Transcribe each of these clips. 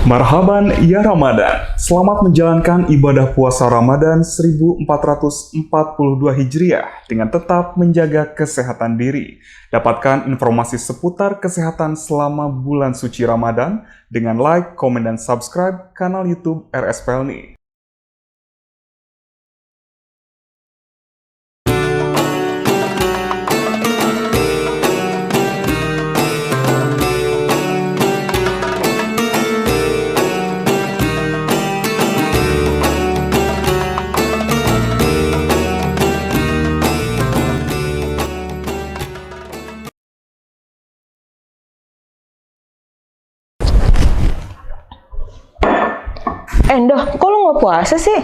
Marhaban ya Ramadan. Selamat menjalankan ibadah puasa Ramadan 1442 Hijriah dengan tetap menjaga kesehatan diri. Dapatkan informasi seputar kesehatan selama bulan suci Ramadan dengan like, komen, dan subscribe kanal YouTube RS Pelni. Endoh, kok lu nggak puasa sih?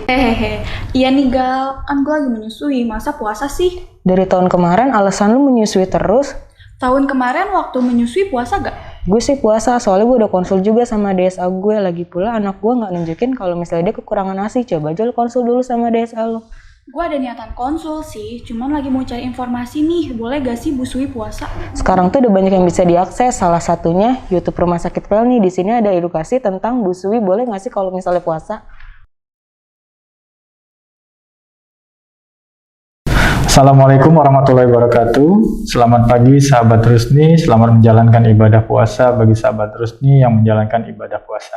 Iya nih Gal, kan gue lagi menyusui, masa puasa sih? Dari tahun kemarin alasan lu menyusui terus. Tahun kemarin waktu menyusui puasa gak? Gue sih puasa, soalnya gue udah konsul juga sama DSA gue. Lagi pula anak gue nggak nunjukin kalau misalnya dia kekurangan ASI. Coba aja lu konsul dulu sama DSA lu. Gue ada niatan konsul sih, cuman lagi mau cari informasi nih, boleh gak sih busui puasa? Sekarang tuh udah banyak yang bisa diakses, salah satunya YouTube Rumah Sakit Pelni. Di sini ada edukasi tentang busui, boleh nggak sih kalau misalnya puasa? Assalamualaikum warahmatullahi wabarakatuh. Selamat pagi sahabat Rusni, selamat menjalankan ibadah puasa bagi sahabat Rusni yang menjalankan ibadah puasa.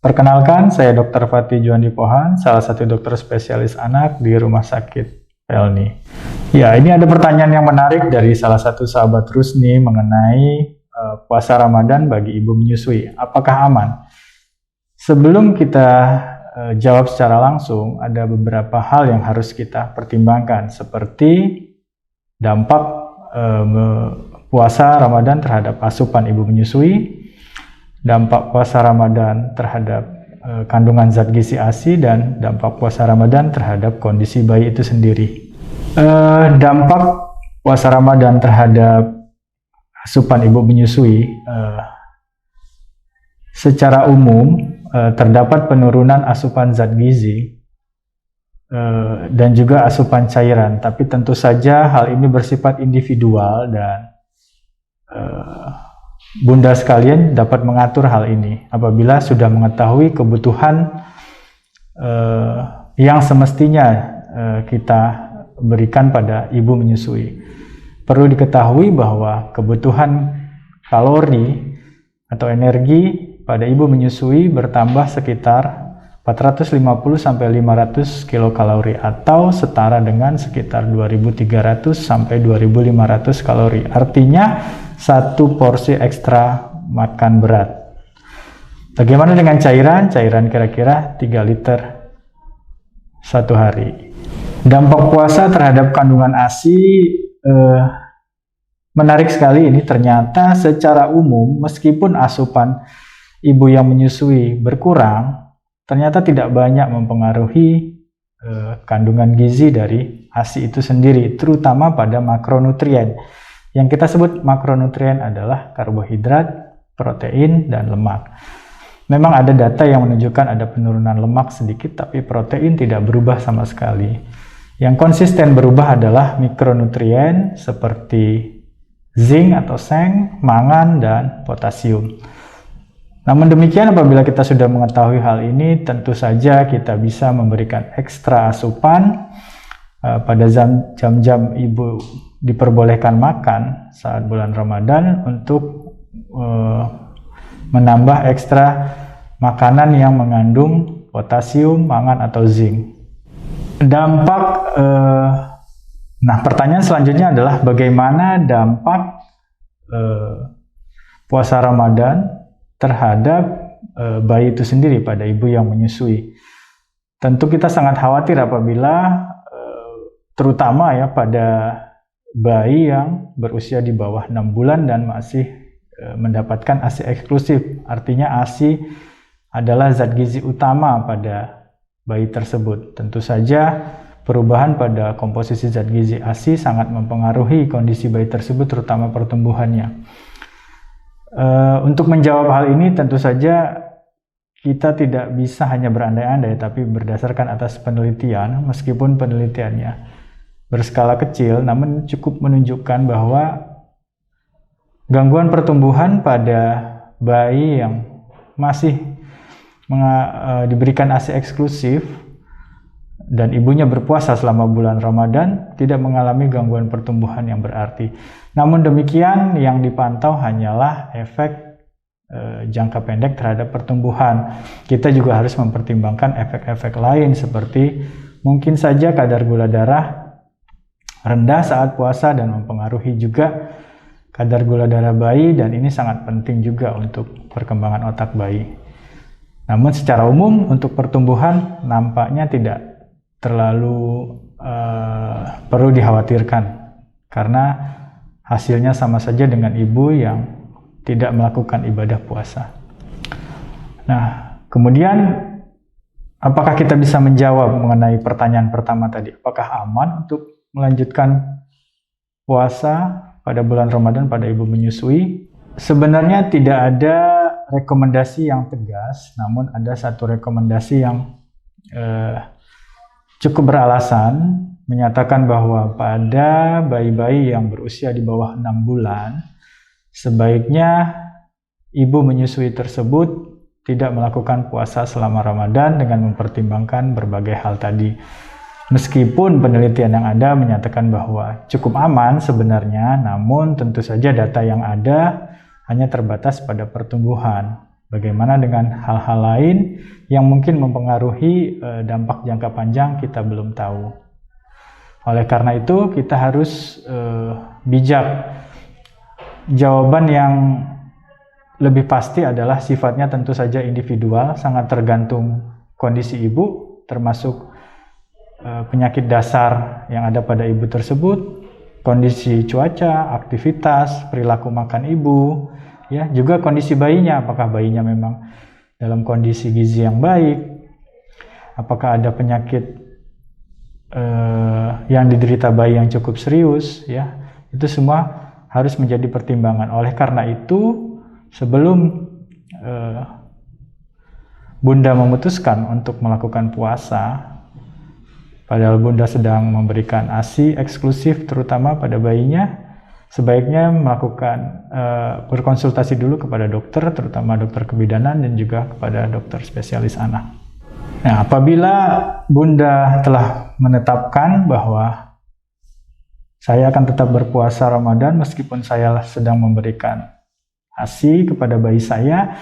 Perkenalkan, saya Dr. Fatih Juandi Pohan, salah satu dokter spesialis anak di Rumah Sakit Pelni. Ya, ini ada pertanyaan yang menarik dari salah satu sahabat Rusni mengenai puasa Ramadan bagi ibu menyusui. Apakah aman? Sebelum kita jawab secara langsung, ada beberapa hal yang harus kita pertimbangkan, seperti dampak puasa Ramadan terhadap asupan ibu menyusui, dampak puasa Ramadan terhadap kandungan zat gizi ASI, dan dampak puasa Ramadan terhadap kondisi bayi itu sendiri. Dampak puasa Ramadan terhadap asupan ibu menyusui, secara umum terdapat penurunan asupan zat gizi dan juga asupan cairan, tapi tentu saja hal ini bersifat individual dan Bunda sekalian dapat mengatur hal ini apabila sudah mengetahui kebutuhan yang semestinya kita berikan pada ibu menyusui. Perlu diketahui bahwa kebutuhan kalori atau energi pada ibu menyusui bertambah sekitar 450-500 kilokalori atau setara dengan sekitar 2.300 sampai 2.500 kalori. Artinya satu porsi ekstra makan berat. Bagaimana dengan cairan? Cairan kira-kira 3 liter satu hari. Dampak puasa terhadap kandungan ASI menarik sekali ini. Ternyata secara umum meskipun asupan ibu yang menyusui berkurang, ternyata tidak banyak mempengaruhi kandungan gizi dari ASI itu sendiri, terutama pada makronutrien. Yang kita sebut makronutrien adalah karbohidrat, protein, dan lemak. Memang ada data yang menunjukkan ada penurunan lemak sedikit, tapi protein tidak berubah sama sekali. Yang konsisten berubah adalah mikronutrien seperti zinc atau seng, mangan, dan potasium. Namun demikian, apabila kita sudah mengetahui hal ini, tentu saja kita bisa memberikan ekstra asupan pada jam-jam ibu diperbolehkan makan saat bulan Ramadan untuk menambah ekstra makanan yang mengandung potasium, mangan, atau zinc. Dampak, pertanyaan selanjutnya adalah bagaimana dampak puasa Ramadan terhadap bayi itu sendiri pada ibu yang menyusui. Tentu kita sangat khawatir apabila terutama ya pada bayi yang berusia di bawah 6 bulan dan masih mendapatkan ASI eksklusif. Artinya ASI adalah zat gizi utama pada bayi tersebut. Tentu saja perubahan pada komposisi zat gizi ASI sangat mempengaruhi kondisi bayi tersebut, terutama pertumbuhannya. Untuk menjawab hal ini tentu saja kita tidak bisa hanya berandai-andai, tapi berdasarkan atas penelitian, meskipun penelitiannya berskala kecil, namun cukup menunjukkan bahwa gangguan pertumbuhan pada bayi yang masih diberikan ASI eksklusif dan ibunya berpuasa selama bulan Ramadan, tidak mengalami gangguan pertumbuhan yang berarti. Namun demikian, yang dipantau hanyalah efek jangka pendek terhadap pertumbuhan. Kita juga harus mempertimbangkan efek-efek lain seperti mungkin saja kadar gula darah rendah saat puasa dan mempengaruhi juga kadar gula darah bayi, dan ini sangat penting juga untuk perkembangan otak bayi. Namun secara umum untuk pertumbuhan nampaknya tidak terlalu perlu dikhawatirkan karena hasilnya sama saja dengan ibu yang tidak melakukan ibadah puasa. Nah, kemudian apakah kita bisa menjawab mengenai pertanyaan pertama tadi? Apakah aman untuk melanjutkan puasa pada bulan Ramadan pada ibu menyusui? Sebenarnya tidak ada rekomendasi yang tegas, namun ada satu rekomendasi yang cukup beralasan menyatakan bahwa pada bayi-bayi yang berusia di bawah 6 bulan, sebaiknya ibu menyusui tersebut tidak melakukan puasa selama Ramadan dengan mempertimbangkan berbagai hal tadi. Meskipun penelitian yang ada menyatakan bahwa cukup aman sebenarnya, namun tentu saja data yang ada hanya terbatas pada pertumbuhan. Bagaimana dengan hal-hal lain yang mungkin mempengaruhi dampak jangka panjang, kita belum tahu. Oleh karena itu kita harus bijak. Jawaban yang lebih pasti adalah sifatnya tentu saja individual, sangat tergantung kondisi ibu, termasuk penyakit dasar yang ada pada ibu tersebut, kondisi cuaca, aktivitas, perilaku makan ibu, ya, juga kondisi bayinya, apakah bayinya memang dalam kondisi gizi yang baik, apakah ada penyakit yang diderita bayi yang cukup serius, ya, itu semua harus menjadi pertimbangan. Oleh karena itu, sebelum Bunda memutuskan untuk melakukan puasa, padahal Bunda sedang memberikan ASI eksklusif terutama pada bayinya, sebaiknya melakukan berkonsultasi dulu kepada dokter, terutama dokter kebidanan dan juga kepada dokter spesialis anak. Nah, apabila Bunda telah menetapkan bahwa saya akan tetap berpuasa Ramadan meskipun saya sedang memberikan ASI kepada bayi saya,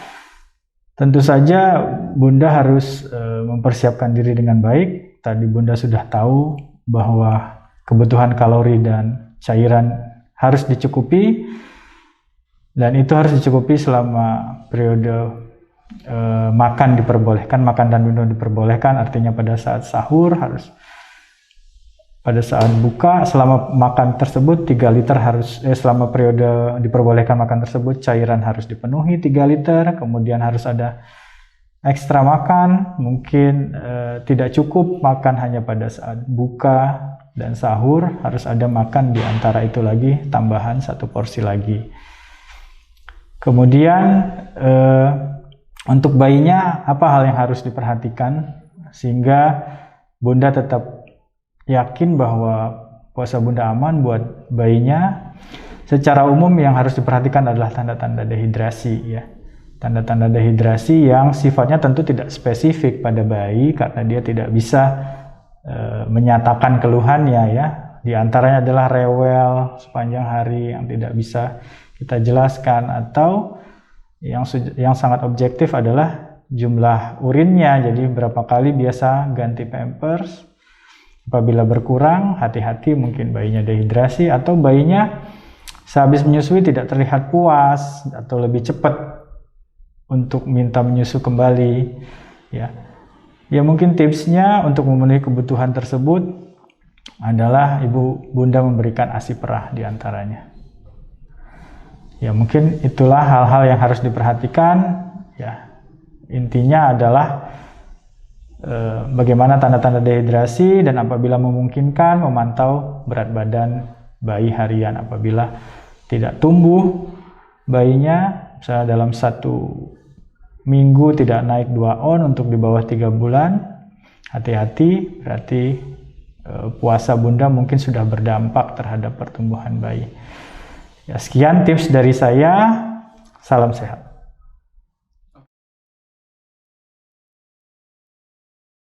tentu saja Bunda harus mempersiapkan diri dengan baik. Tadi Bunda sudah tahu bahwa kebutuhan kalori dan cairan harus dicukupi, dan itu harus dicukupi selama periode makan diperbolehkan, makan dan minum diperbolehkan, artinya pada saat sahur harus, pada saat buka, selama makan tersebut 3 liter harus, selama periode diperbolehkan makan tersebut cairan harus dipenuhi 3 liter, kemudian harus ada ekstra makan, mungkin tidak cukup makan hanya pada saat buka dan sahur, harus ada makan di antara itu lagi, tambahan 1 porsi lagi. Kemudian untuk bayinya apa hal yang harus diperhatikan sehingga Bunda tetap yakin bahwa puasa Bunda aman buat bayinya? Secara umum yang harus diperhatikan adalah tanda-tanda dehidrasi, ya. Tanda-tanda dehidrasi yang sifatnya tentu tidak spesifik pada bayi karena dia tidak bisa menyatakan keluhannya, ya. Di antaranya adalah rewel sepanjang hari yang tidak bisa kita jelaskan, atau yang sangat objektif adalah jumlah urinnya, jadi berapa kali biasa ganti pampers. Apabila berkurang, hati-hati, mungkin bayinya dehidrasi, atau bayinya sehabis menyusui tidak terlihat puas atau lebih cepat untuk minta menyusu kembali, ya. Ya, mungkin tipsnya untuk memenuhi kebutuhan tersebut adalah Bunda memberikan ASI perah di antaranya. Ya, mungkin itulah hal-hal yang harus diperhatikan, ya. Intinya adalah bagaimana tanda-tanda dehidrasi, dan apabila memungkinkan memantau berat badan bayi harian. Apabila tidak tumbuh bayinya, misalnya dalam 1 minggu tidak naik 2 on untuk di bawah 3 bulan, hati-hati, berarti puasa Bunda mungkin sudah berdampak terhadap pertumbuhan bayi. Ya, sekian tips dari saya, salam sehat.